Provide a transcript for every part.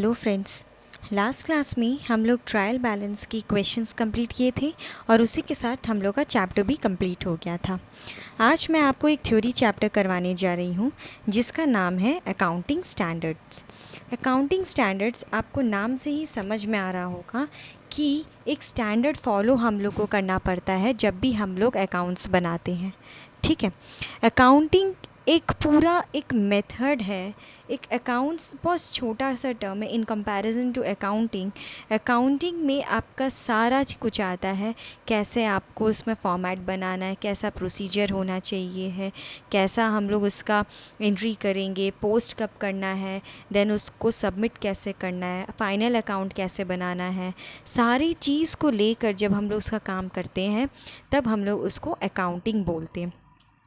Hello friends. Last class में हम लोग ट्रायल बैलेंस की क्वेश्चंस कंप्लीट किए थे और उसी के साथ हम लोग का चैप्टर भी कंप्लीट हो गया था। आज मैं आपको एक थ्योरी चैप्टर करवाने जा रही हूँ जिसका नाम है अकाउंटिंग स्टैंडर्ड्स। अकाउंटिंग स्टैंडर्ड्स आपको नाम से ही समझ में आ रहा होगा कि एक स्टैंडर्ड फॉलो हम लोग को करना पड़ता है जब भी हम लोग अकाउंट्स बनाते हैं। ठीक है, अकाउंटिंग एक मेथड है। एक अकाउंट्स बहुत छोटा सा टर्म है in comparison to accounting. Accounting में आपका सारा कुछ आता है, कैसे आपको उसमें फॉर्मेट बनाना है, कैसा प्रोसीजर होना चाहिए है, कैसा हम लोग उसका एंट्री करेंगे, पोस्ट कब करना है, देन उसको सबमिट कैसे करना है, फाइनल अकाउंट कैसे बनाना है। सारी चीज़ को लेकर जब हम लोग उसका काम करते हैं तब हम लोग उसको अकाउंटिंग बोलते हैं।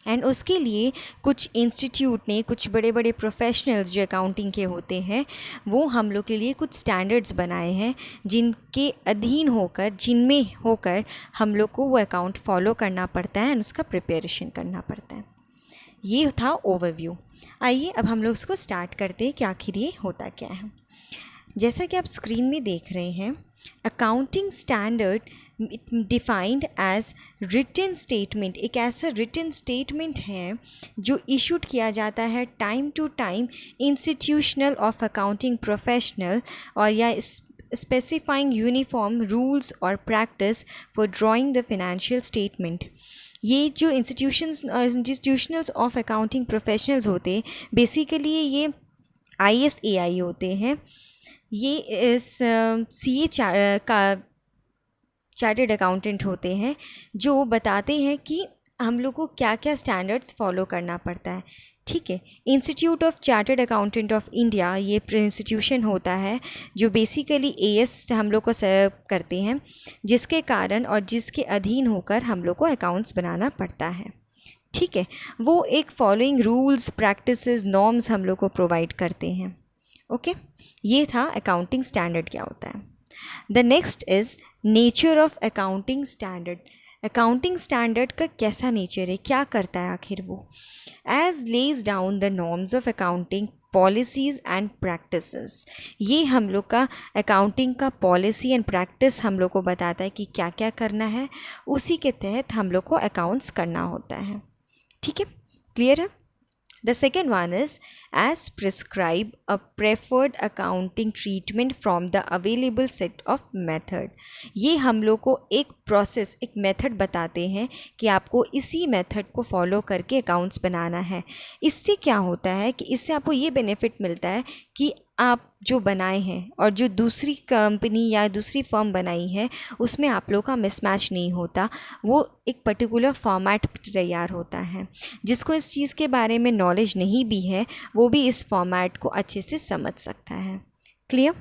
एंड उसके लिए कुछ इंस्टीट्यूट ने, कुछ बड़े बड़े प्रोफेशनल्स जो अकाउंटिंग के होते हैं, वो हम लोग के लिए कुछ स्टैंडर्ड्स बनाए हैं जिनके अधीन होकर, जिनमें होकर हम लोग को वो अकाउंट फॉलो करना पड़ता है एंड उसका प्रिपरेशन करना पड़ता है। ये था ओवरव्यू। आइए अब हम लोग इसको स्टार्ट करते हैं कि आखिर ये होता क्या है। जैसा कि आप स्क्रीन में देख रहे हैं, accounting standard defined as written statement, एक ऐसा रिटन स्टेटमेंट है जो इशूड किया जाता है time to time institutional of accounting professional, और या स्पेसिफाइंग यूनिफॉर्म रूल्स और practice for drawing the financial statement. ये जो इंस्टीट्यूशनल्स ऑफ अकाउंटिंग प्रोफेशनल्स होते हैं, बेसिकली ये ISAI होते हैं। ये इस CA का चार्टर्ड अकाउंटेंट होते हैं जो बताते हैं कि हम लोग को क्या क्या स्टैंडर्ड्स फॉलो करना पड़ता है। ठीक है, institute of chartered accountant of India ये इंस्टीट्यूशन होता है जो बेसिकली AS हम लोग को सर्व करते हैं, जिसके कारण और जिसके अधीन होकर हम लोग को अकाउंट्स बनाना पड़ता है। ठीक है, वो एक फॉलोइंग रूल्स, प्रैक्टिसेस, नॉर्म्स हम लोग को प्रोवाइड करते हैं। ओके, ये था अकाउंटिंग स्टैंडर्ड क्या होता है। The next is nature of accounting standard. Accounting standard का कैसा नेचर है, क्या करता है आखिर वो। As lays down the norms of accounting policies and practices. ये हम लोग का अकाउंटिंग का पॉलिसी एंड प्रैक्टिस हम लोग को बताता है कि क्या क्या करना है, उसी के तहत हम लोग को अकाउंट्स करना होता है। ठीक है, क्लियर है। The second one is as prescribe a preferred accounting treatment from the available set of method. ये हम लोग को एक प्रोसेस, एक मेथड बताते हैं कि आपको इसी मेथड को फॉलो करके अकाउंट्स बनाना है। इससे क्या होता है कि इससे आपको ये बेनिफिट मिलता है कि आप जो बनाए हैं और जो दूसरी कंपनी या दूसरी फर्म बनाई है उसमें आप लोग का मिसमैच नहीं होता। वो एक पर्टिकुलर फॉर्मेट तैयार होता है। जिसको इस चीज़ के बारे में नॉलेज नहीं भी है वो भी इस फॉर्मेट को अच्छे से समझ सकता है। Clear.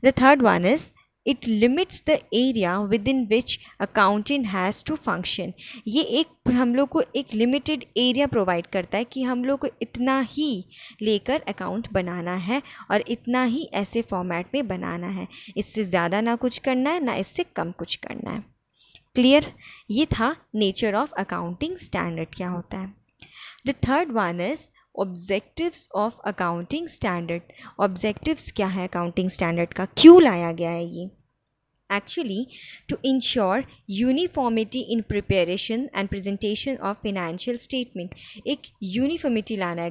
The third one is it limits the area within which accounting has to function. ये एक हम लोग को एक लिमिटेड एरिया प्रोवाइड करता है कि हम लोग को इतना ही लेकर अकाउंट बनाना है और इतना ही ऐसे फॉर्मेट में बनाना है। इससे ज़्यादा ना कुछ करना है, ना इससे कम कुछ करना है। क्लियर। ये था नेचर ऑफ अकाउंटिंग स्टैंडर्ड क्या होता है। The third one is objectives of accounting standard. Objectives क्या है अकाउंटिंग स्टैंडर्ड का, क्यों लाया गया है ये। Actually to ensure uniformity in preparation and presentation of financial statement. एक यूनिफॉर्मिटी लाया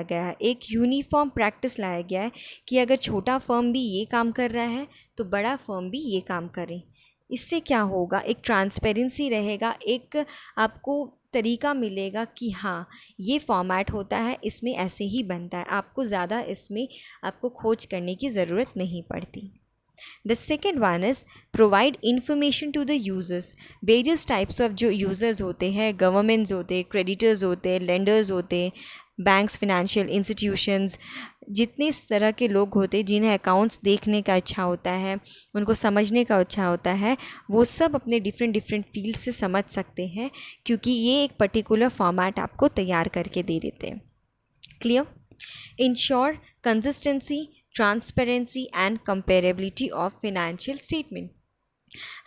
गया है, एक यूनिफॉर्म प्रैक्टिस लाया गया है कि अगर छोटा फर्म भी ये काम कर रहा है तो बड़ा फर्म भी ये काम करे। इससे क्या होगा, एक ट्रांसपेरेंसी रहेगा, एक आपको तरीका मिलेगा कि हाँ ये फॉर्मेट होता है, इसमें ऐसे ही बनता है। आपको ज़्यादा इसमें आपको खोज करने की ज़रूरत नहीं पड़ती। The second one is provide information to the users. Various types of जो users होते हैं, गवर्नमेंट्स होते हैं, क्रेडिटर्स होते हैं, लेंडर्स होते हैं, बैंक्स, फाइनेंशियल इंस्टीट्यूशंस, जितने इस तरह के लोग होते हैं जिन्हें अकाउंट्स देखने का अच्छा होता है, उनको समझने का अच्छा होता है, वो सब अपने डिफरेंट फील्ड से समझ सकते हैं क्योंकि ये एक पर्टिकुलर फॉर्मेट आपको तैयार करके दे देते हैं। Clear. Ensure consistency, transparency and comparability of financial statement.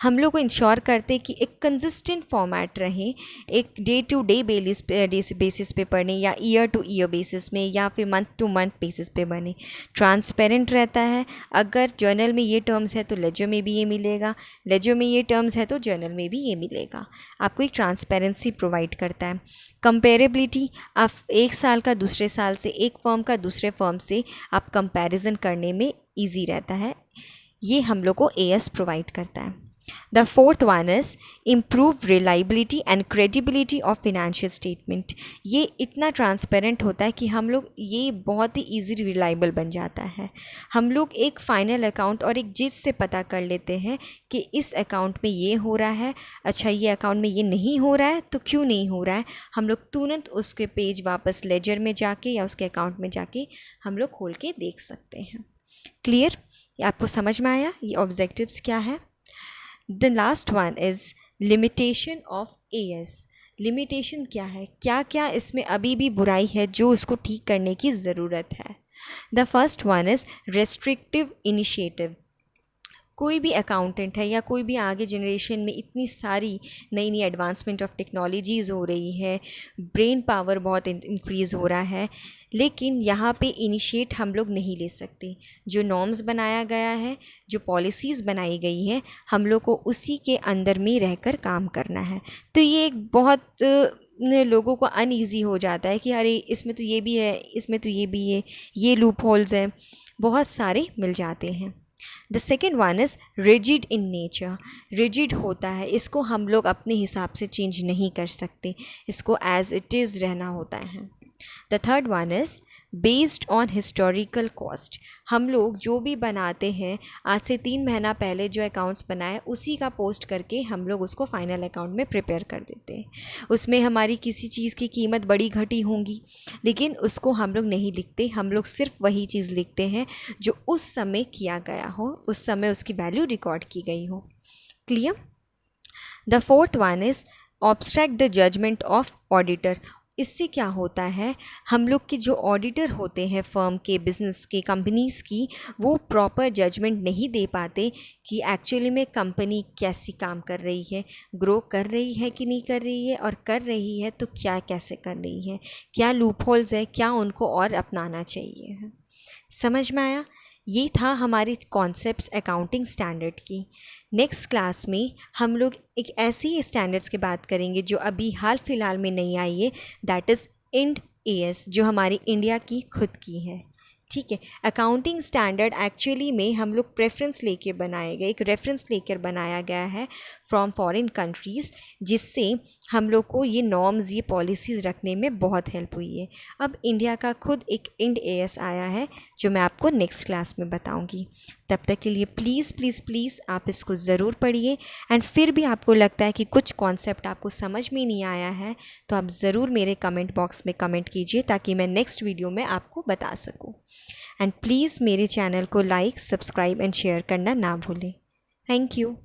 हम लोग को इंश्योर करते कि एक कंसिस्टेंट फॉर्मेट रहे, एक डे टू डे बेसिस पे पढ़ने या ईयर टू ईयर बेसिस में या फिर मंथ टू मंथ बेसिस पे बने। ट्रांसपेरेंट रहता है, अगर जर्नल में ये टर्म्स है तो लेजर में भी ये मिलेगा, लेजर में ये टर्म्स है तो जर्नल में भी ये मिलेगा। आपको एक ट्रांसपेरेंसी प्रोवाइड करता है। कंपेरेबिलिटी, आप एक साल का दूसरे साल से, एक फर्म का दूसरे फर्म से आप कंपैरिजन करने में ईजी रहता है, ये हम लोग को एएस प्रोवाइड करता है। The fourth one is improve reliability and credibility of financial statement. ये इतना ट्रांसपेरेंट होता है कि हम लोग ये बहुत ही ईजी रिलायबल बन जाता है। हम लोग एक फाइनल अकाउंट और एक जिस से पता कर लेते हैं कि इस अकाउंट में ये हो रहा है, अच्छा ये अकाउंट में ये नहीं हो रहा है तो क्यों नहीं हो रहा है, हम लोग तुरंत उसके पेज वापस लेजर में जाके या उसके अकाउंट में जाके हम लोग खोल के देख सकते हैं। क्लियर? आपको समझ में आया ये ऑब्जेक्टिव्स क्या है? The last one is limitation of AS. Limitation क्या है, क्या क्या इसमें अभी भी बुराई है जो उसको ठीक करने की ज़रूरत है। The first one is restrictive initiative. कोई भी अकाउंटेंट है या कोई भी आगे जनरेशन में इतनी सारी नई नई एडवांसमेंट ऑफ टेक्नोलॉजीज़ हो रही है, ब्रेन पावर बहुत इंक्रीज़ हो रहा है, लेकिन यहाँ पे इनिशिएट हम लोग नहीं ले सकते। जो नॉर्म्स बनाया गया है, जो पॉलिसीज़ बनाई गई है, हम लोग को उसी के अंदर में रहकर काम करना है। तो ये एक बहुत लोगों को अनईज़ी हो जाता है कि अरे इसमें तो ये भी है, इसमें तो ये भी है, ये लूप होल्स हैं, बहुत सारे मिल जाते हैं। The second one is rigid in nature. Rigid होता है, इसको हम लोग अपने हिसाब से चेंज नहीं कर सकते, इसको एज इट इज़ रहना होता है। The third one is based on historical cost. हम लोग जो भी बनाते हैं, आज से 3 महीना पहले जो अकाउंट्स बनाए उसी का पोस्ट करके हम लोग उसको फाइनल अकाउंट में प्रिपेयर कर देते हैं। उसमें हमारी किसी चीज़ की कीमत बड़ी घटी होंगी, लेकिन उसको हम लोग नहीं लिखते, हम लोग सिर्फ वही चीज़ लिखते हैं जो उस समय किया गया हो, उस समय उसकी वैल्यू रिकॉर्ड की गई हो। Clear? The fourth one is obstruct the judgment of auditor. इससे क्या होता है, हम लोग के जो ऑडिटर होते हैं फर्म के, बिज़नेस के, कंपनीज़ की, वो प्रॉपर जजमेंट नहीं दे पाते कि एक्चुअली में कंपनी कैसी काम कर रही है, ग्रो कर रही है कि नहीं कर रही है, और कर रही है तो क्या कैसे कर रही है, क्या लूप होल्स है, क्या उनको और अपनाना चाहिए। समझ में आया? ये था हमारे कॉन्सेप्ट्स अकाउंटिंग स्टैंडर्ड की। नेक्स्ट क्लास में हम लोग एक ऐसी स्टैंडर्ड्स की बात करेंगे जो अभी हाल फिलहाल में नहीं आई है, दैट इज़ इंड एएस, जो हमारी इंडिया की खुद की है। ठीक है, अकाउंटिंग स्टैंडर्ड एक्चुअली में हम लोग प्रेफरेंस लेके बनाए गए, एक रेफरेंस लेकर बनाया गया है फ्रॉम फॉरेन कंट्रीज़, जिससे हम लोग को ये नॉर्म्स, ये पॉलिसीज़ रखने में बहुत हेल्प हुई है। अब इंडिया का खुद एक इंड एएस आया है जो मैं आपको नेक्स्ट क्लास में बताऊंगी। तब तक के लिए प्लीज़ प्लीज़ प्लीज़ आप इसको ज़रूर पढ़िए, एंड फिर भी आपको लगता है कि कुछ कॉन्सेप्ट आपको समझ में नहीं आया है तो आप ज़रूर मेरे कमेंट बॉक्स में कमेंट कीजिए ताकि मैं नेक्स्ट वीडियो में आपको बता सकूं। एंड प्लीज़ मेरे चैनल को लाइक, सब्सक्राइब एंड शेयर करना ना भूलें। Thank you.